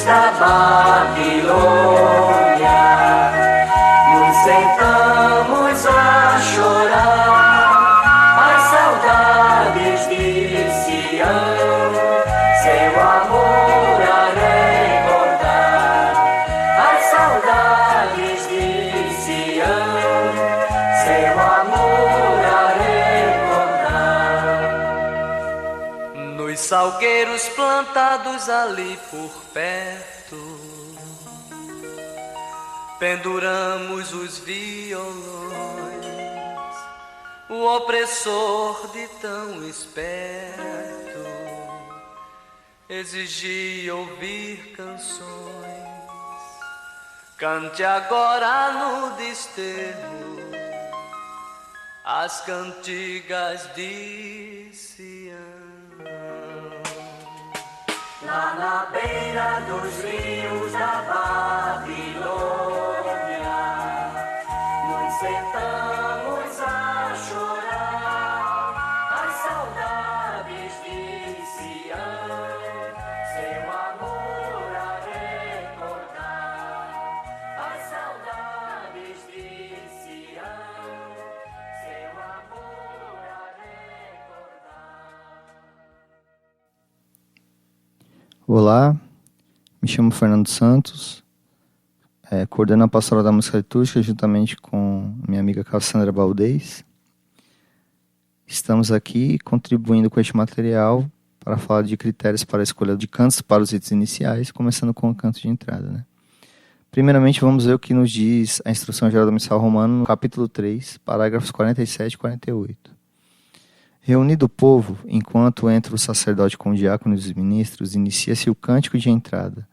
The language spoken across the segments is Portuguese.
desvios da Babilônia, nos sentamos a chorar as saudades de Sião, seu amor a recordar, as saudades de Sião, seu amor a recordar. Nos salgueiros plantados ali por perto, penduramos os violões, o opressor de tão esperto exigia ouvir canções. Cante agora no desterro as cantigas de Sião. Lá na beira dos rios da Babilônia, nos sentamos a chorar as saudades de Sião, seu amor a recordar, as saudades de Sião, seu amor a recordar. Olá, me chamo Fernando Santos, coordeno a Pastoral da Música Litúrgica juntamente com minha amiga Cassandra Baldez. Estamos aqui contribuindo com este material para falar de critérios para a escolha de cantos para os ritos iniciais, começando com o canto de entrada, né? Primeiramente, vamos ver o que nos diz a Instrução Geral do Missal Romano, no capítulo 3, parágrafos 47 e 48. Reunido o povo, enquanto entra o sacerdote com o diácono e os ministros, inicia-se o cântico de entrada.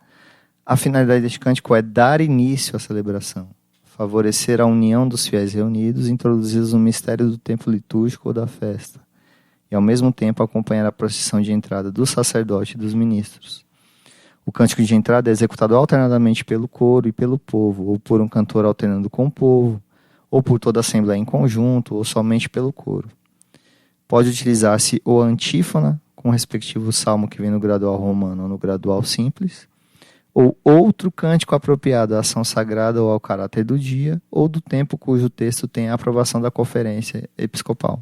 A finalidade deste cântico é dar início à celebração, favorecer a união dos fiéis reunidos, introduzi-los no mistério do tempo litúrgico ou da festa, e ao mesmo tempo acompanhar a procissão de entrada do sacerdote e dos ministros. O cântico de entrada é executado alternadamente pelo coro e pelo povo, ou por um cantor alternando com o povo, ou por toda a assembleia em conjunto, ou somente pelo coro. Pode utilizar-se ou a antífona, com o respectivo salmo que vem no gradual romano ou no gradual simples, ou outro cântico apropriado à ação sagrada ou ao caráter do dia, ou do tempo cujo texto tem a aprovação da conferência episcopal.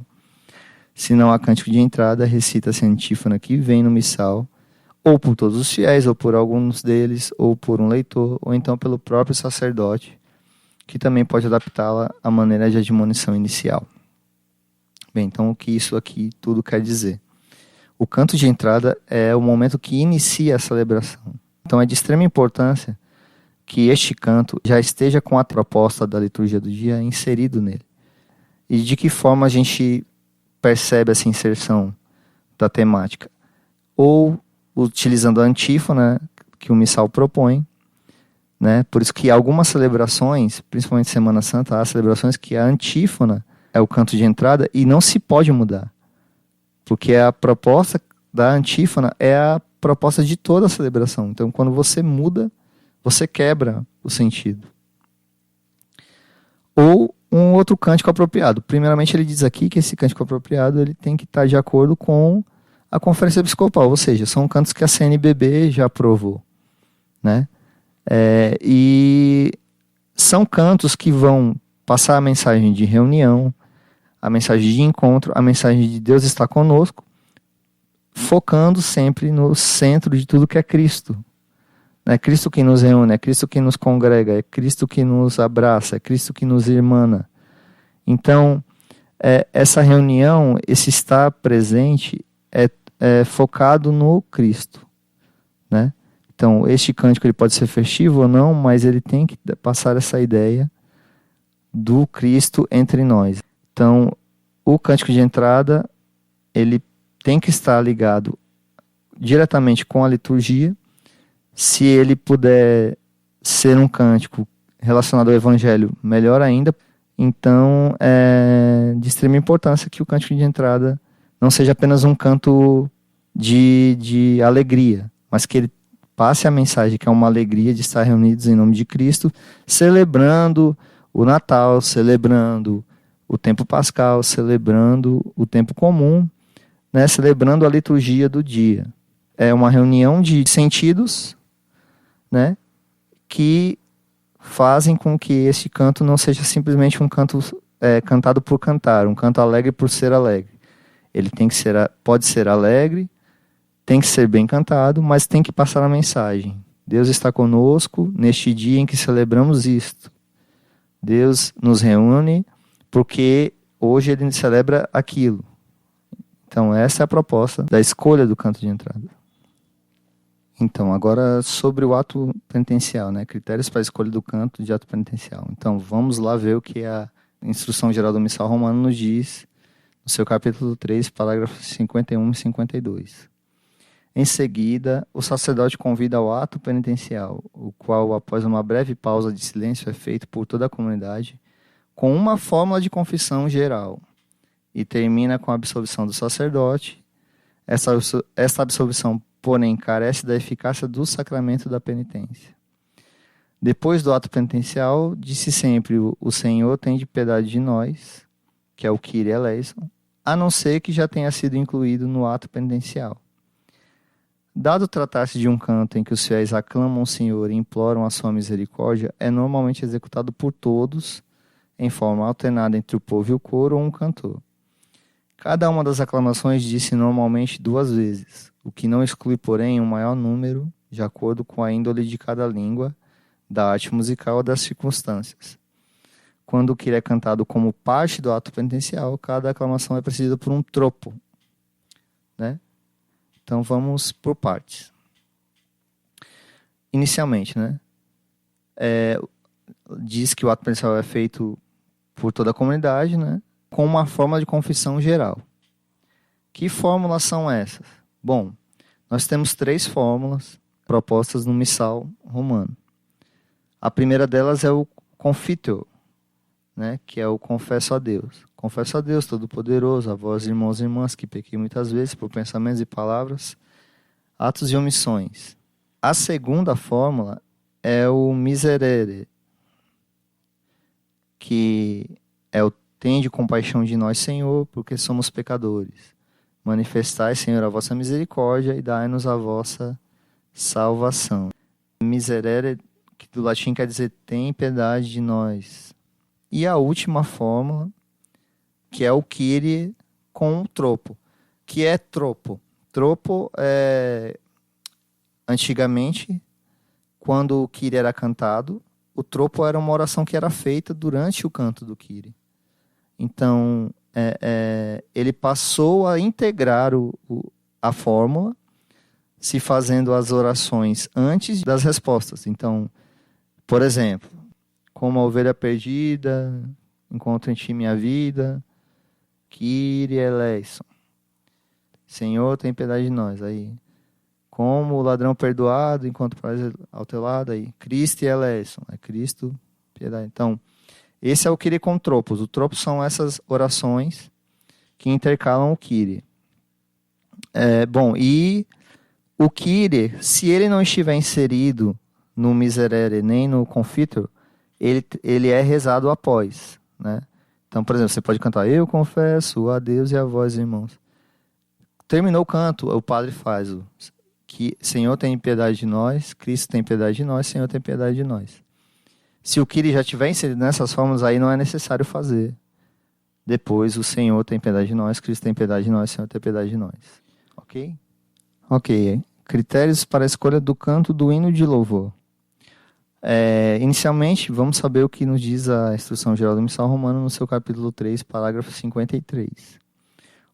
Se não há cântico de entrada, recita-se a antífona que vem no missal, ou por todos os fiéis, ou por alguns deles, ou por um leitor, ou então pelo próprio sacerdote, que também pode adaptá-la à maneira de admonição inicial. Bem, então o que isso aqui tudo quer dizer? O canto de entrada é o momento que inicia a celebração. Então é de extrema importância que este canto já esteja com a proposta da liturgia do dia inserido nele. E de que forma a gente percebe essa inserção da temática? Ou utilizando a antífona que o missal propõe, né? Por isso que algumas celebrações, principalmente Semana Santa, há celebrações que a antífona é o canto de entrada e não se pode mudar. Porque a proposta da antífona é a proposta de toda a celebração. Então, quando você muda, você quebra o sentido. Ou um outro cântico apropriado. Primeiramente, ele diz aqui que esse cântico apropriado ele tem que estar de acordo com a Conferência Episcopal, ou seja, são cantos que a CNBB já aprovou, né? E são cantos que vão passar a mensagem de reunião, a mensagem de encontro, a mensagem de Deus está conosco, focando sempre no centro de tudo que é Cristo. É Cristo que nos reúne, é Cristo que nos congrega, é Cristo que nos abraça, é Cristo que nos irmana. Então, essa reunião, esse estar presente, é focado no Cristo, né? Então, este cântico ele pode ser festivo ou não, mas ele tem que passar essa ideia do Cristo entre nós. Então, o cântico de entrada, ele tem que estar ligado diretamente com a liturgia. Se ele puder ser um cântico relacionado ao Evangelho, melhor ainda. Então, é de extrema importância que o cântico de entrada não seja apenas um canto de alegria, mas que ele passe a mensagem que é uma alegria de estar reunidos em nome de Cristo, celebrando o Natal, celebrando o tempo pascal, celebrando o tempo comum, né, celebrando a liturgia do dia. É uma reunião de sentidos, né, que fazem com que esse canto não seja simplesmente um canto cantado por cantar, um canto alegre por ser alegre. Ele tem que ser, pode ser alegre, tem que ser bem cantado, mas tem que passar a mensagem. Deus está conosco neste dia em que celebramos isto. Deus nos reúne porque hoje ele celebra aquilo. Então essa é a proposta da escolha do canto de entrada. Então, agora sobre o ato penitencial, né? Critérios para a escolha do canto de ato penitencial. Então, vamos lá ver o que a Instrução Geral do Missal Romano nos diz, no seu capítulo 3, parágrafos 51 e 52. Em seguida, o sacerdote convida ao ato penitencial, o qual, após uma breve pausa de silêncio, é feito por toda a comunidade, com uma fórmula de confissão geral, e termina com a absolvição do sacerdote. Essa absolvição, porém, carece da eficácia do sacramento da penitência. Depois do ato penitencial, disse sempre: o Senhor tem de piedade de nós, que é o Kyrie eleison, a não ser que já tenha sido incluído no ato penitencial. Dado tratar-se de um canto em que os fiéis aclamam o Senhor e imploram a sua misericórdia, é normalmente executado por todos, em forma alternada entre o povo e o coro ou um cantor. Cada uma das aclamações disse normalmente 2 vezes, o que não exclui, porém, um maior número, de acordo com a índole de cada língua, da arte musical ou das circunstâncias. Quando o Kyrie é cantado como parte do ato penitencial, cada aclamação é precedida por um tropo, né? Então vamos por partes. Inicialmente, né? Diz que o ato penitencial é feito por toda a comunidade, né? Com uma fórmula de confissão geral. Que fórmulas são essas? Bom, nós temos 3 fórmulas propostas no Missal Romano. A primeira delas é o Confiteor, né? Que é o confesso a Deus. Confesso a Deus Todo-Poderoso, a vós, irmãos e irmãs, que pequei muitas vezes por pensamentos e palavras, atos e omissões. A segunda fórmula é o Miserere, que é o tende compaixão de nós, Senhor, porque somos pecadores. Manifestai, Senhor, a vossa misericórdia e dai-nos a vossa salvação. Miserere, que do latim quer dizer tem piedade de nós. E a última fórmula, que é o Kyrie com o tropo. Que é tropo? Tropo é... Antigamente, quando o Kyrie era cantado, o tropo era uma oração que era feita durante o canto do Kyrie. Então, ele passou a integrar a fórmula, se fazendo as orações antes das respostas. Então, por exemplo, como a ovelha perdida, encontro em ti minha vida, Kyrie eleison. Senhor, tem piedade de nós. Aí, como o ladrão perdoado, enquanto prazer ao teu lado, aí, Cristo eleison. É Cristo, piedade. Então, esse é o Kyrie com tropos. Os tropos são essas orações que intercalam o Kyrie. Bom, e o Kyrie, se ele não estiver inserido no Miserere nem no Confiteor, ele é rezado após, né? Então, por exemplo, você pode cantar: eu confesso a Deus e a vós, irmãos. Terminou o canto, o padre faz o que Senhor tem piedade de nós, Cristo tem piedade de nós, Senhor tem piedade de nós. Se o Kyrie já estiver inserido nessas formas, aí não é necessário fazer. Depois, o Senhor tem piedade de nós, Cristo tem piedade de nós, Senhor tem piedade de nós. Ok? Ok. Critérios para a escolha do canto do hino de louvor. Inicialmente, vamos saber o que nos diz a Instrução Geral do Missal Romano no seu capítulo 3, parágrafo 53.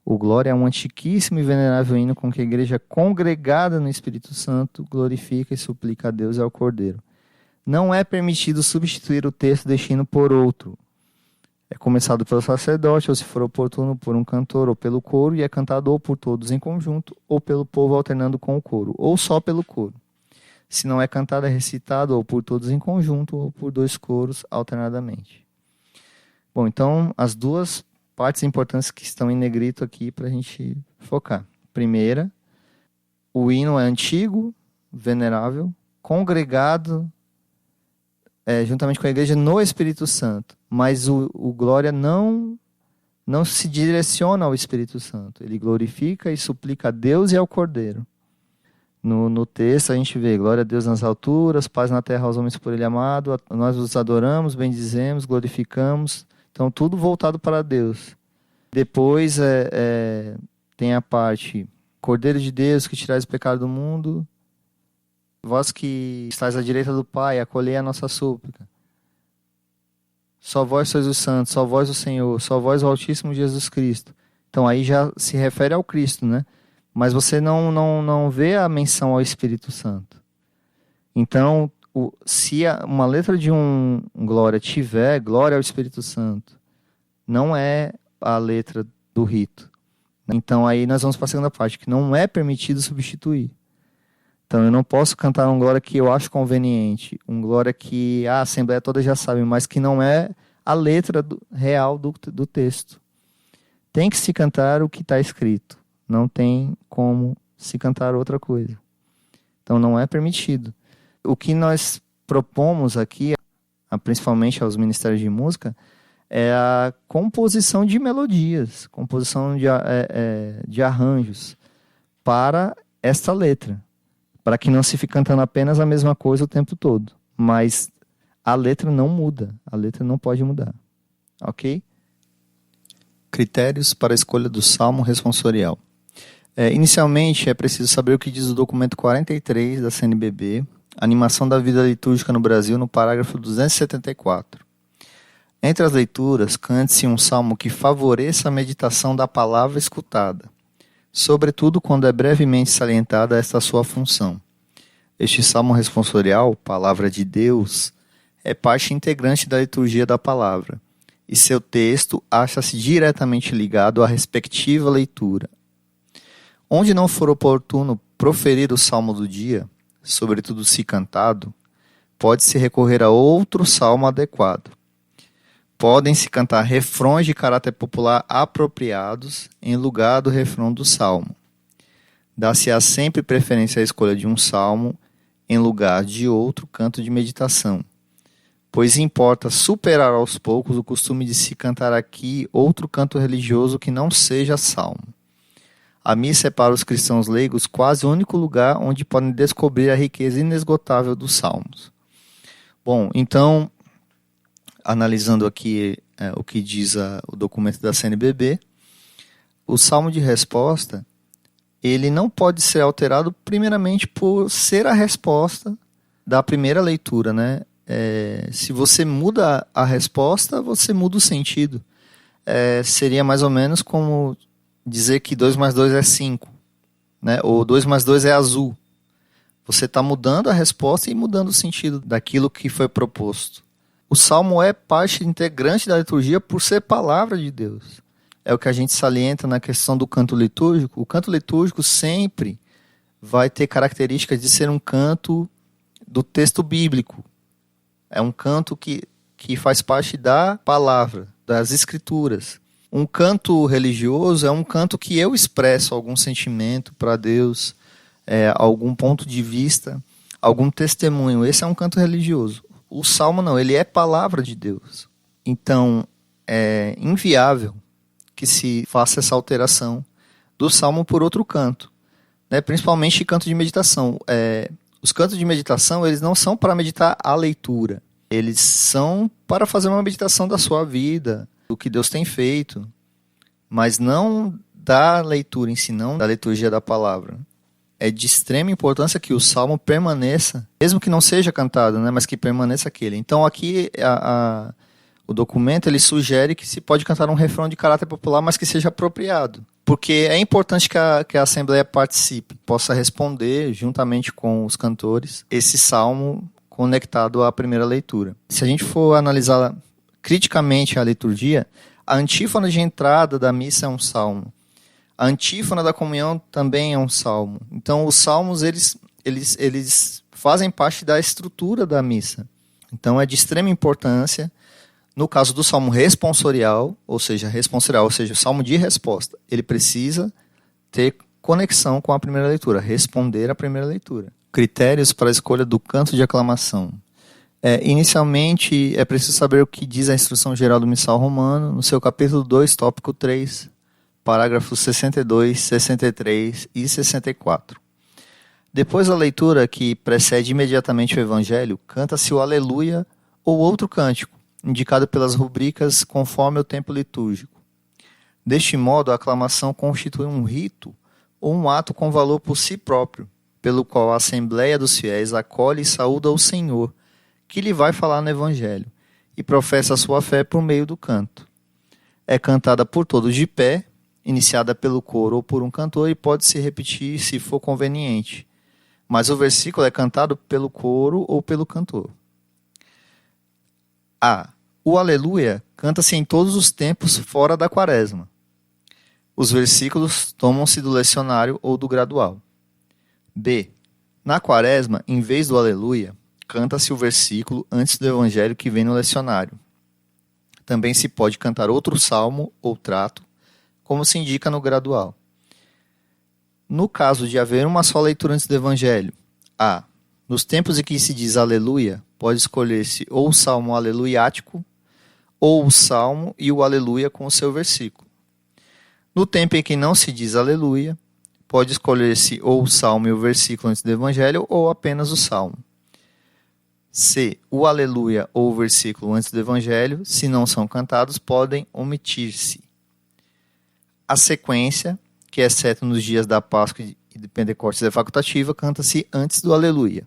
O Glória é um antiquíssimo e venerável hino com que a igreja congregada no Espírito Santo glorifica e suplica a Deus e ao Cordeiro. Não é permitido substituir o texto deste hino por outro. É começado pelo sacerdote, ou se for oportuno, por um cantor ou pelo coro, e é cantado ou por todos em conjunto, ou pelo povo alternando com o coro, ou só pelo coro. Se não é cantado, é recitado ou por todos em conjunto, ou por 2 coros alternadamente. Bom, então, as 2 partes importantes que estão em negrito aqui para a gente focar. Primeira, o hino é antigo, venerável, congregado juntamente com a igreja no Espírito Santo, mas o Glória não se direciona ao Espírito Santo. Ele glorifica e suplica a Deus e ao Cordeiro. No texto a gente vê: glória a Deus nas alturas, paz na terra aos homens por ele amado, nós os adoramos, bendizemos, glorificamos. Então tudo voltado para Deus. Depois tem a parte: Cordeiro de Deus que tirais o pecado do mundo, vós que estáis à direita do Pai, acolhei a nossa súplica. Só vós sois os santos, só vós o Senhor, só vós o Altíssimo Jesus Cristo. Então aí já se refere ao Cristo, né? Mas você não vê a menção ao Espírito Santo. Então, se uma letra de um glória tiver glória ao Espírito Santo, não é a letra do rito. Então aí nós vamos para a segunda parte, que não é permitido substituir. Então eu não posso cantar um glória que eu acho conveniente, um glória que a Assembleia toda já sabe, mas que não é a letra real do texto. Tem que se cantar o que está escrito. Não tem como se cantar outra coisa. Então não é permitido. O que nós propomos aqui, principalmente aos ministérios de música, é a composição de melodias, composição de arranjos para esta letra, para que não se fique cantando apenas a mesma coisa o tempo todo. Mas a letra não muda, a letra não pode mudar. Ok? Critérios para a escolha do salmo responsorial. Inicialmente, é preciso saber o que diz o documento 43 da CNBB, Animação da Vida Litúrgica no Brasil, no parágrafo 274. Entre as leituras, cante-se um salmo que favoreça a meditação da palavra escutada, sobretudo quando é brevemente salientada esta sua função. Este salmo responsorial, Palavra de Deus, é parte integrante da liturgia da palavra, e seu texto acha-se diretamente ligado à respectiva leitura. Onde não for oportuno proferir o salmo do dia, sobretudo se cantado, pode-se recorrer a outro salmo adequado. Podem-se cantar refrões de caráter popular apropriados em lugar do refrão do salmo. Dá-se-á sempre preferência à escolha de um salmo em lugar de outro canto de meditação, pois importa superar aos poucos o costume de se cantar aqui outro canto religioso que não seja salmo. A missa é para os cristãos leigos quase o único lugar onde podem descobrir a riqueza inesgotável dos salmos. Bom, então, analisando aqui o que diz o documento da CNBB, o salmo de resposta, ele não pode ser alterado primeiramente por ser a resposta da primeira leitura, né? Se você muda a resposta, você muda o sentido. Seria mais ou menos como dizer que 2 mais 2 é 5, né? Ou 2 mais 2 é azul. Você está mudando a resposta e mudando o sentido daquilo que foi proposto. O salmo é parte integrante da liturgia por ser palavra de Deus. É o que a gente salienta na questão do canto litúrgico. O canto litúrgico sempre vai ter características de ser um canto do texto bíblico. É um canto que faz parte da palavra, das escrituras. Um canto religioso é um canto que eu expresso algum sentimento para Deus, algum ponto de vista, algum testemunho. Esse é um canto religioso. O salmo não, ele é palavra de Deus. Então, é inviável que se faça essa alteração do salmo por outro canto, né? Principalmente canto de meditação. Os cantos de meditação, eles não são para meditar a leitura. Eles são para fazer uma meditação da sua vida, do que Deus tem feito, mas não da leitura em si, não da liturgia da palavra. É de extrema importância que o salmo permaneça, mesmo que não seja cantado, né, mas que permaneça aquele. Então aqui o documento ele sugere que se pode cantar um refrão de caráter popular, mas que seja apropriado. Porque é importante que a Assembleia participe, possa responder, juntamente com os cantores, esse salmo conectado à primeira leitura. Se a gente for analisar criticamente a liturgia, a antífona de entrada da missa é um salmo. A antífona da comunhão também é um salmo. Então, os salmos, eles fazem parte da estrutura da missa. Então, é de extrema importância. No caso do salmo responsorial, ou seja, o salmo de resposta, ele precisa ter conexão com a primeira leitura, responder à primeira leitura. Critérios para a escolha do canto de aclamação. Inicialmente, é preciso saber o que diz a Instrução Geral do Missal Romano, no seu capítulo 2, tópico 3, parágrafos 62, 63 e 64. Depois da leitura que precede imediatamente o Evangelho, canta-se o Aleluia ou outro cântico, indicado pelas rubricas conforme o tempo litúrgico. Deste modo, a aclamação constitui um rito ou um ato com valor por si próprio, pelo qual a Assembleia dos Fiéis acolhe e saúda o Senhor, que lhe vai falar no Evangelho, e professa a sua fé por meio do canto. É cantada por todos de pé, iniciada pelo coro ou por um cantor, e pode se repetir se for conveniente, mas o versículo é cantado pelo coro ou pelo cantor. A. O Aleluia canta-se em todos os tempos fora da quaresma. Os versículos tomam-se do lecionário ou do gradual. B. Na quaresma, em vez do Aleluia, canta-se o versículo antes do evangelho que vem no lecionário. Também se pode cantar outro salmo ou trato, como se indica no gradual. No caso de haver uma só leitura antes do evangelho, a. Nos tempos em que se diz Aleluia, pode escolher-se ou o salmo aleluiático, ou o salmo e o Aleluia com o seu versículo. No tempo em que não se diz Aleluia, pode escolher-se ou o salmo e o versículo antes do evangelho, ou apenas o salmo. C. O Aleluia ou o versículo antes do evangelho, se não são cantados, podem omitir-se. A sequência, que exceto nos dias da Páscoa e de Pentecostes é facultativa, canta-se antes do Aleluia.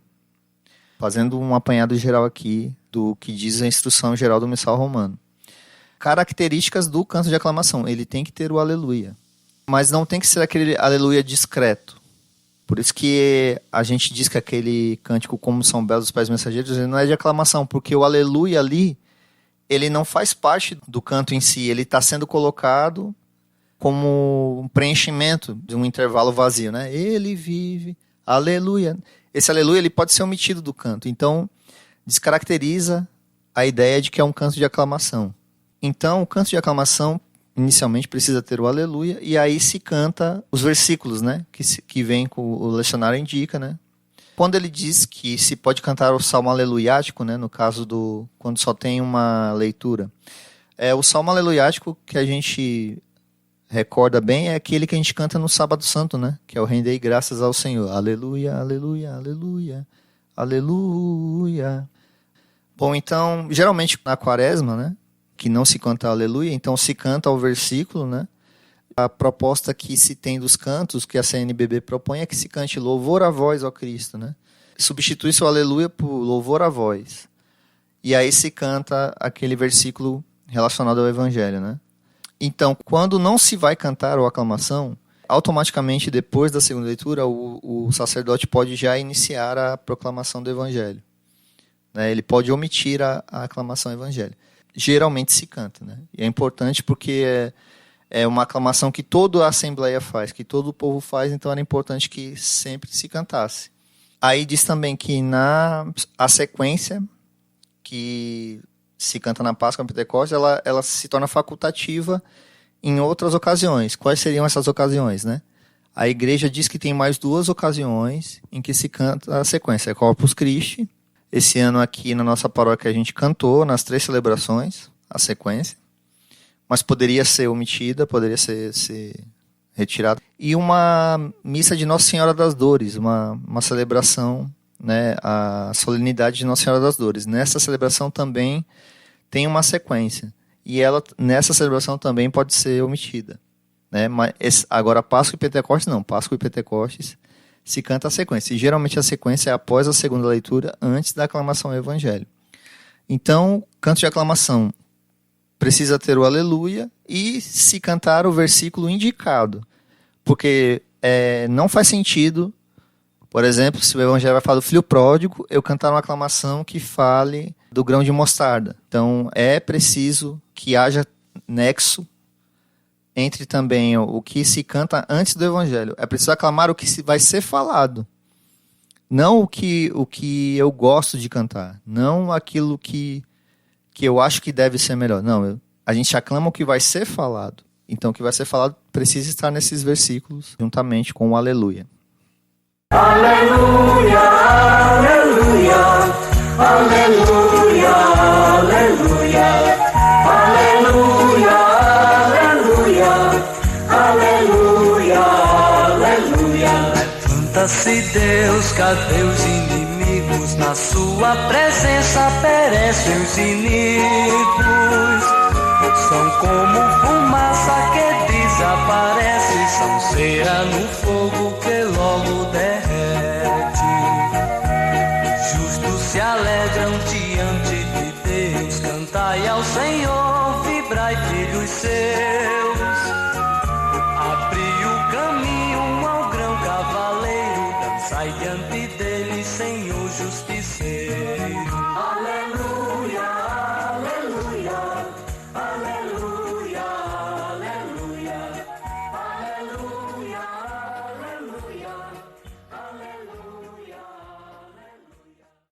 Fazendo um apanhado geral aqui do que diz a instrução geral do Missal Romano. Características do canto de aclamação. Ele tem que ter o Aleluia, mas não tem que ser aquele Aleluia discreto. Por isso que a gente diz que aquele cântico Como São Belos os Pés Mensageiros, ele não é de aclamação, porque o Aleluia ali, ele não faz parte do canto em si, ele está sendo colocado como um preenchimento de um intervalo vazio, né? Ele vive, Aleluia. Esse Aleluia ele pode ser omitido do canto, então descaracteriza a ideia de que é um canto de aclamação. Então, o canto de aclamação inicialmente precisa ter o Aleluia, e aí se canta os versículos, né? Que vem com o lecionário indica, né? Quando ele diz que se pode cantar o salmo aleluiático, né? No caso do quando só tem uma leitura, o salmo aleluiático que a gente recorda bem é aquele que a gente canta no Sábado Santo, né? Que é o Rendei Graças ao Senhor. Aleluia, aleluia, aleluia, aleluia. Bom, então, geralmente na quaresma, né? Que não se canta aleluia, então se canta o versículo, né? A proposta que se tem dos cantos, que a CNBB propõe, é que se cante louvor a vós, ó Cristo, né? Substitui-se o aleluia por louvor a vós. E aí se canta aquele versículo relacionado ao evangelho, né? Então, quando não se vai cantar a aclamação, automaticamente depois da segunda leitura, o sacerdote pode já iniciar a proclamação do evangelho, né? Ele pode omitir a aclamação evangélica. Geralmente se canta, né? E é importante porque é uma aclamação que toda a Assembleia faz, que todo o povo faz, então era importante que sempre se cantasse. Aí diz também que a sequência que se canta na Páscoa, na Pentecostes, ela se torna facultativa em outras ocasiões. Quais seriam essas ocasiões, né? A igreja diz que tem mais 2 ocasiões em que se canta a sequência. É Corpus Christi. Esse ano aqui na nossa paróquia a gente cantou nas 3 celebrações a sequência, mas poderia ser omitida, poderia ser retirada. E uma missa de Nossa Senhora das Dores, uma celebração, né, a solenidade de Nossa Senhora das Dores. Nessa celebração também tem uma sequência, e ela nessa celebração também pode ser omitida, né? Mas agora Páscoa e Pentecostes não, Páscoa e Pentecostes se canta a sequência, e geralmente a sequência é após a segunda leitura, antes da aclamação ao evangelho. Então, canto de aclamação precisa ter o aleluia e se cantar o versículo indicado, porque não faz sentido, por exemplo, se o evangelho vai falar do filho pródigo, eu cantar uma aclamação que fale do grão de mostarda. Então, é preciso que haja nexo entre também o que se canta antes do evangelho. É preciso aclamar o que vai ser falado, não o que eu gosto de cantar, não aquilo que eu acho que deve ser melhor. Não, a gente aclama o que vai ser falado. Então, o que vai ser falado precisa estar nesses versículos, juntamente com o aleluia. Aleluia, aleluia, aleluia, aleluia, aleluia, aleluia, aleluia, aleluia. Pergunta-se Deus, cadê os inimigos? Na sua presença perecem os inimigos. São como fumaça que desaparece, são cera no fogo que logo derrete. Justos se alegram diante de Deus, cantai ao Senhor, vibrai, filhos seus.